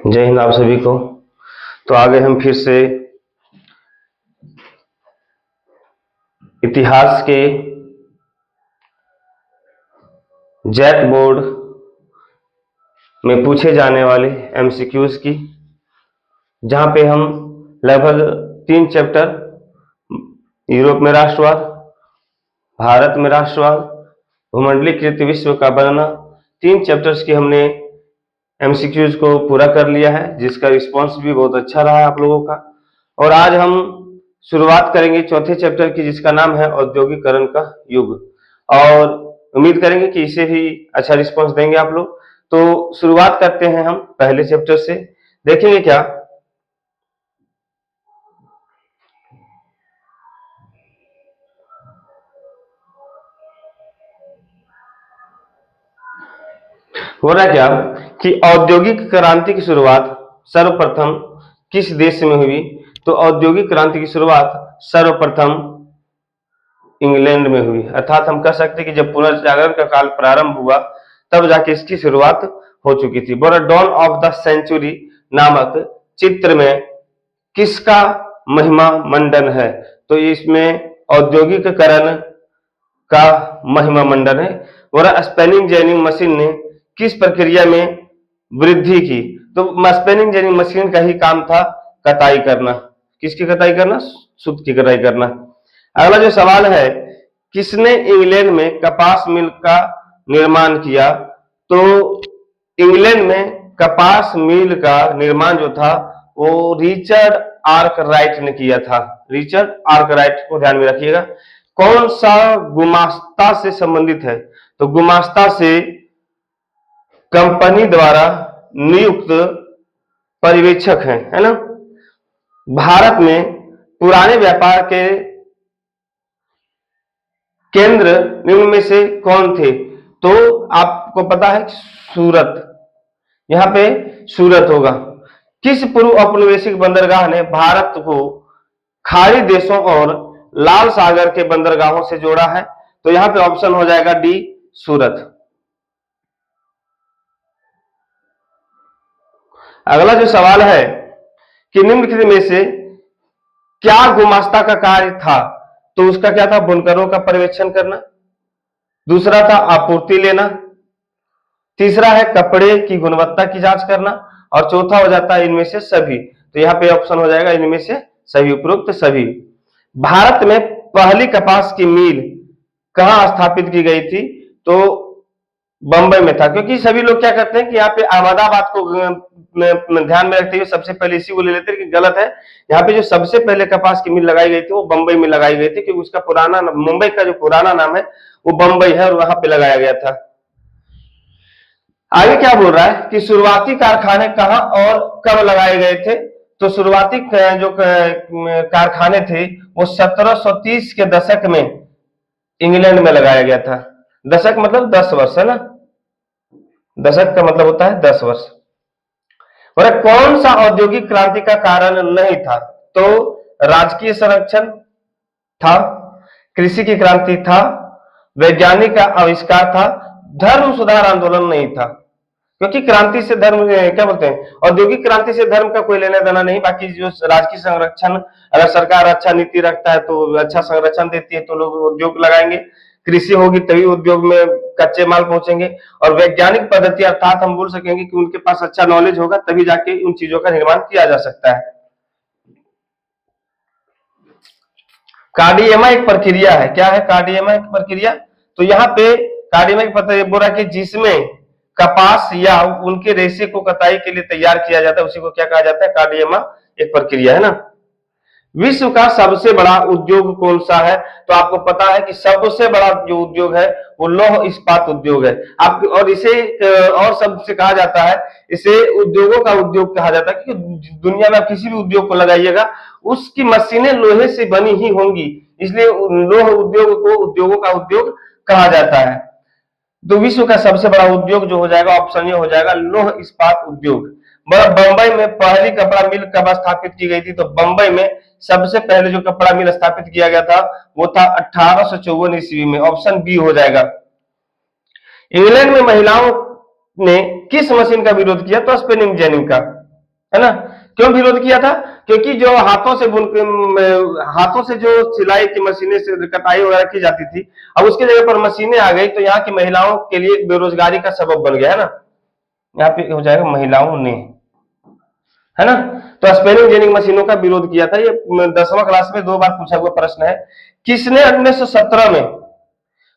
जय हिंद आप सभी को। तो आगे हम फिर से इतिहास के जैक बोर्ड में पूछे जाने वाले एमसीक्यूज की, जहां पे हम लगभग 3 चैप्टर यूरोप में राष्ट्रवाद, भारत में राष्ट्रवाद, भूमंडलीकृत विश्व का बनना, 3 चैप्टर्स की हमने एमसीक्यूज को पूरा कर लिया है, जिसका रिस्पांस भी बहुत अच्छा रहा है आप लोगों का। और आज हम शुरुआत करेंगे चौथे चैप्टर की, जिसका नाम है औद्योगिकरण का युग, और उम्मीद करेंगे कि इसे भी अच्छा रिस्पांस देंगे आप लोग। तो शुरुआत करते हैं हम पहले चैप्टर से। देखेंगे क्या, हो रहा क्या कि औद्योगिक क्रांति की शुरुआत सर्वप्रथम किस देश में हुई? तो औद्योगिक क्रांति की शुरुआत सर्वप्रथम इंग्लैंड में हुई। अर्थात हम कह सकते हैं कि जब पुनर्जागरण का काल प्रारंभ हुआ तब जाके इसकी शुरुआत हो चुकी थी। बोरा डॉन ऑफ द सेंचुरी नामक चित्र में किसका महिमा मंडन है? तो इसमें औद्योगिकरण का महिमा मंडन है। बोरा स्पेनिंग जेनिंग मशीन ने किस प्रक्रिया में वृद्धि की? तो स्पेनिंग जेनिंग मशीन का ही काम था कटाई करना। किसकी कटाई करना? सूत की कटाई करना। अगला जो सवाल है, किसने इंग्लैंड में कपास मिल का निर्माण किया? तो इंग्लैंड में कपास मिल का निर्माण जो था वो रिचर्ड आर्कराइट ने किया था। रिचर्ड आर्कराइट को ध्यान में रखिएगा। कौन सा गुमास्ता से संबंधित है? तो गुमास्ता से कंपनी द्वारा नियुक्त पर्यवेक्षक है ना। भारत में पुराने व्यापार के केंद्र निम्न में से कौन थे? तो आपको पता है सूरत, यहां पे सूरत होगा। किस पूर्व औपनिवेशिक बंदरगाह ने भारत को खाड़ी देशों और लाल सागर के बंदरगाहों से जोड़ा है? तो यहां पे ऑप्शन हो जाएगा डी, सूरत। अगला जो सवाल है कि निम्नलिखित में से क्या गुमास्ता का कार्य था? तो उसका क्या था? बुनकरों का पर्यवेक्षण करना। दूसरा था आपूर्ति लेना। तीसरा है कपड़े की गुणवत्ता की जांच करना। और चौथा हो जाता है इनमें से सभी। तो यहाँ पे ऑप्शन हो जाएगा इनमें से सभी, उपरोक्त सभी। भारत में पहली कपास की मिल कहां स्थापित की गई थी? तो बंबई में था। क्योंकि सभी लोग क्या करते हैं कि यहाँ पे अहमदाबाद को ध्यान में रखते हुए सबसे पहले इसी को ले लेते हैं, कि गलत है। यहाँ पे जो सबसे पहले कपास की मिल लगाई गई थी वो बंबई में लगाई गई थी, क्योंकि उसका पुराना मुंबई का जो पुराना नाम है वो बंबई है, और वहां पे लगाया गया था। आगे क्या बोल रहा है कि शुरुआती कारखाने कहां और कब लगाए गए थे? तो शुरुआती जो कारखाने थे वो 1730 के दशक में इंग्लैंड में लगाया गया था। दशक मतलब 10 वर्ष है ना, दशक का मतलब होता है 10 वर्ष। और कौन सा औद्योगिक क्रांति का कारण नहीं था? तो राजकीय संरक्षण था, कृषि की क्रांति था, वैज्ञानिक का आविष्कार था, धर्म सुधार आंदोलन नहीं था। क्योंकि क्रांति से धर्म क्या बोलते हैं, औद्योगिक क्रांति से धर्म का कोई लेना देना नहीं। बाकी जो राजकीय संरक्षण, अगर सरकार अच्छा नीति रखता है तो अच्छा संरक्षण देती है तो लोग उद्योग लगाएंगे। कृषि होगी तभी उद्योग में कच्चे माल पहुंचेंगे। और वैज्ञानिक पद्धति अर्थात हम बोल सकेंगे कि उनके पास अच्छा नॉलेज होगा तभी जाके उन चीजों का निर्माण किया जा सकता है। कार्डियमा एक प्रक्रिया है। क्या है कार्डियमा एक प्रक्रिया? तो यहाँ पे कार्डियमा एक प्रक्रिया बोल रहा है कि जिसमें कपास या उनके रेशे को कटाई के लिए तैयार किया जाता है, उसी को क्या कहा जाता है? कार्डियमा एक प्रक्रिया है ना। विश्व का सबसे बड़ा उद्योग कौन सा है? तो आपको पता है कि सबसे बड़ा जो उद्योग है वो लौह इस्पात उद्योग है। आप और इसे और शब्द से कहा जाता है, इसे उद्योगों का उद्योग कहा जाता है, क्योंकि दुनिया में आप किसी भी उद्योग को लगाइएगा उसकी मशीनें लोहे से बनी ही होंगी, इसलिए लौह उद्योग को उद्योगों का उद्योग कहा जाता है। तो विश्व का सबसे बड़ा उद्योग जो हो जाएगा ऑप्शन ये हो जाएगा, लौह इस्पात उद्योग। बंबई में पहली कपड़ा मिल कब स्थापित की गई थी? तो बंबई में सबसे पहले जो कपड़ा मिल स्थापित किया गया था वो था 1854 ईस्वी में। ऑप्शन बी हो जाएगा। इंग्लैंड में महिलाओं ने किस मशीन का विरोध किया? तो स्पिनिंग जेनी का। है ना। क्यों विरोध किया था? क्योंकि जो हाथों से जो सिलाई की मशीनें से कटाई वगैरह की जाती थी, अब उसकी जगह पर मशीनें आ गई, तो यहाँ की महिलाओं के लिए बेरोजगारी का सबब बन गया, है ना। यहाँ पे हो जाएगा महिलाओं ने, है ना। तो स्पिनिंग जेनिंग मशीनों का विरोध किया था। ये 10वां क्लास में 2 बार पूछा हुआ प्रश्न है। किसने 1917 में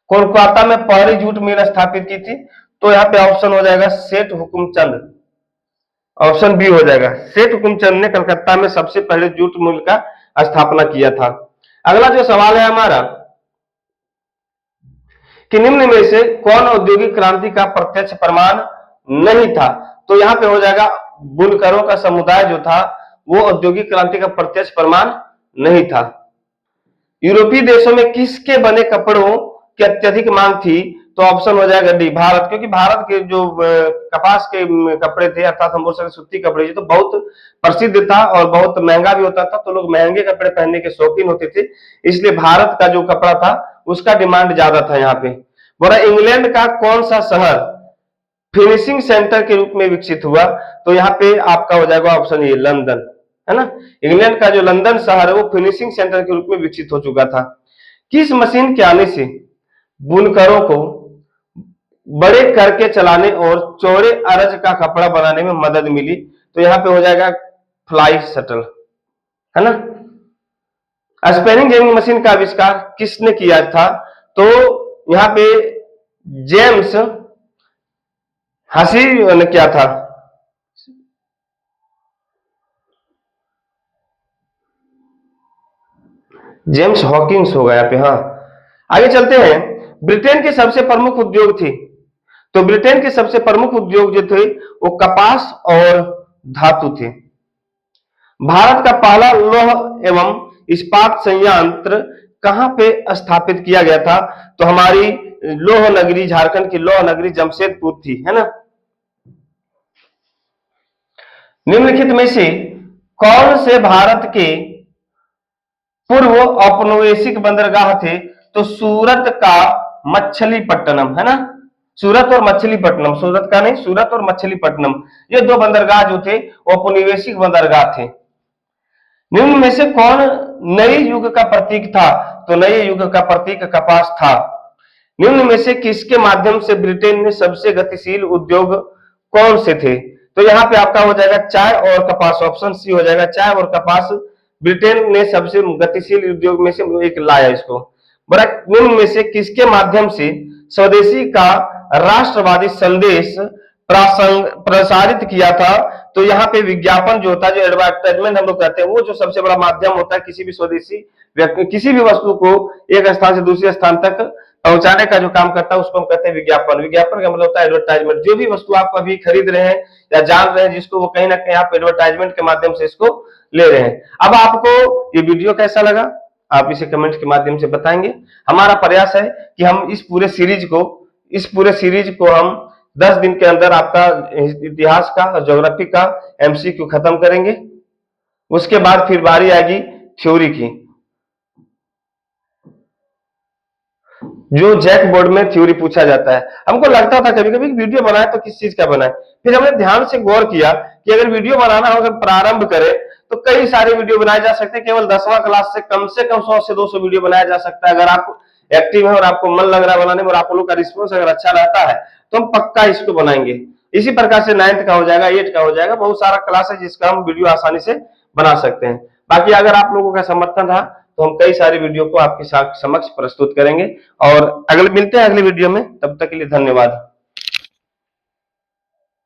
कोलकाता में पहली जूट मिल स्थापित की थी? तो यहाँ पे ऑप्शन हो जाएगा सेठ हुकुमचंद। ऑप्शन बी हो जाएगा, सेठ हुकुमचंद ने कलकत्ता में सबसे पहले जूट मिल का स्थापना किया था। अगला जो सवाल है हमारा कि निम्न में से कौन औद्योगिक क्रांति का प्रत्यक्ष प्रमाण नहीं था? तो यहाँ पे हो जाएगा बुनकरों का समुदाय जो था वो औद्योगिक क्रांति का प्रत्यक्ष प्रमाण नहीं था। यूरोपीय देशों में किसके बने कपड़ों की अत्यधिक मांग थी? तो ऑप्शन हो जाएगा डी, भारत। क्योंकि भारत के जो कपास के कपड़े थे, अर्थात हम बोल सकते सूती कपड़े, तो बहुत प्रसिद्ध था और बहुत महंगा भी होता था, तो लोग महंगे कपड़े पहनने के शौकीन होते थे, इसलिए भारत का जो कपड़ा था उसका डिमांड ज्यादा था यहाँ पे। बोला इंग्लैंड का कौन सा शहर फिनिशिंग सेंटर के रूप में विकसित हुआ? तो यहाँ पे आपका हो जाएगा ऑप्शन ए, लंदन, है ना। इंग्लैंड का जो लंदन शहर है वो फिनिशिंग सेंटर के रूप में विकसित हो चुका था। किस मशीन के आने से बुनकरों को बड़े करके चलाने और चौड़े अरज का कपड़ा बनाने में मदद मिली? तो यहाँ पे हो जाएगा फ्लाई शटल, है ना। स्पिनिंग जेनिंग मशीन का आविष्कार किसने किया था? तो यहाँ पे जेम्स हसी ने क्या था? जेम्स हॉकिंस होगा यहाँ पे। हाँ, आगे चलते हैं। ब्रिटेन के सबसे प्रमुख उद्योग थी, तो ब्रिटेन के सबसे प्रमुख उद्योग जो थे वो कपास और धातु थे। भारत का पहला लौह एवं इस्पात संयंत्र कहां पे स्थापित किया गया था? तो हमारी लौह नगरी, झारखंड की लौह नगरी जमशेदपुर थी, है ना। निम्नलिखित में से कौन से भारत के पूर्व औपनिवेशिक बंदरगाह थे? तो सूरत का मछलीपट्टनम, है ना। सूरत और मछलीपट्टनम, सूरत का नहीं, सूरत और मछलीपट्टनम, ये 2 बंदरगाह जो थे औपनिवेशिक बंदरगाह थे। निम्न में से कौन नए युग का प्रतीक था? तो नए युग का प्रतीक कपास था। निम्न में से किसके माध्यम से ब्रिटेन में सबसे गतिशील उद्योग कौन से थे? तो यहाँ पे आपका हो जाएगा चाय और कपास, ऑप्शन सी हो जाएगा, चाय और कपास ब्रिटेन ने सबसे गतिशील उद्योग में से एक लाया इसको। बड़ा निम्न में से किसके माध्यम से स्वदेशी का राष्ट्रवादी संदेश प्रसारित किया था? तो यहाँ पे विज्ञापन जो होता है, जो एडवर्टाइजमेंट हम लोग कहते हैं, वो जो सबसे बड़ा माध्यम होता है किसी भी स्वदेशी व्यक्ति, किसी भी वस्तु को एक स्थान से दूसरे स्थान तक पहुंचाने का जो काम करता है उसको हम कहते हैं विज्ञापन। विज्ञापन का मतलब होता है एडवर्टाइजमेंट। जो भी वस्तु आप अभी खरीद रहे हैं या जान रहे हैं जिसको, वो कहीं ना कहीं आप एडवर्टाइजमेंट के माध्यम से इसको ले रहे हैं। अब आपको ये वीडियो कैसा लगा आप इसे कमेंट के माध्यम से बताएंगे। हमारा प्रयास है कि हम इस पूरे सीरीज को हम 10 दिन के अंदर आपका इतिहास का और ज्योग्राफी का एमसीक्यू खत्म करेंगे। उसके बाद फिर बारी आएगी थ्योरी की। जो जैक बोर्ड में थ्योरी पूछा जाता है। हमको लगता था कभी कभी वीडियो बनाए तो किस चीज का बनाए, फिर हमने ध्यान से गौर किया कि अगर वीडियो बनाना हो, अगर प्रारंभ करें तो कई सारे वीडियो बनाए जा सकते हैं। केवल 10वां क्लास से कम 100 से 200 वीडियो बनाया जा सकता है। अगर आप एक्टिव है और आपको मन लग रहा है बनाने में और आप लोगों का रिस्पॉन्स अगर अच्छा रहता है तो हम पक्का इसको बनाएंगे। इसी प्रकार से 9th का हो जाएगा, 8 का हो जाएगा, बहुत सारा क्लास है जिसका हम वीडियो आसानी से बना सकते हैं। बाकी अगर आप लोगों का समर्थन रहा तो हम कई सारे वीडियो को आपके समक्ष प्रस्तुत करेंगे। और अगले मिलते हैं अगले वीडियो में, तब तक के लिए धन्यवाद।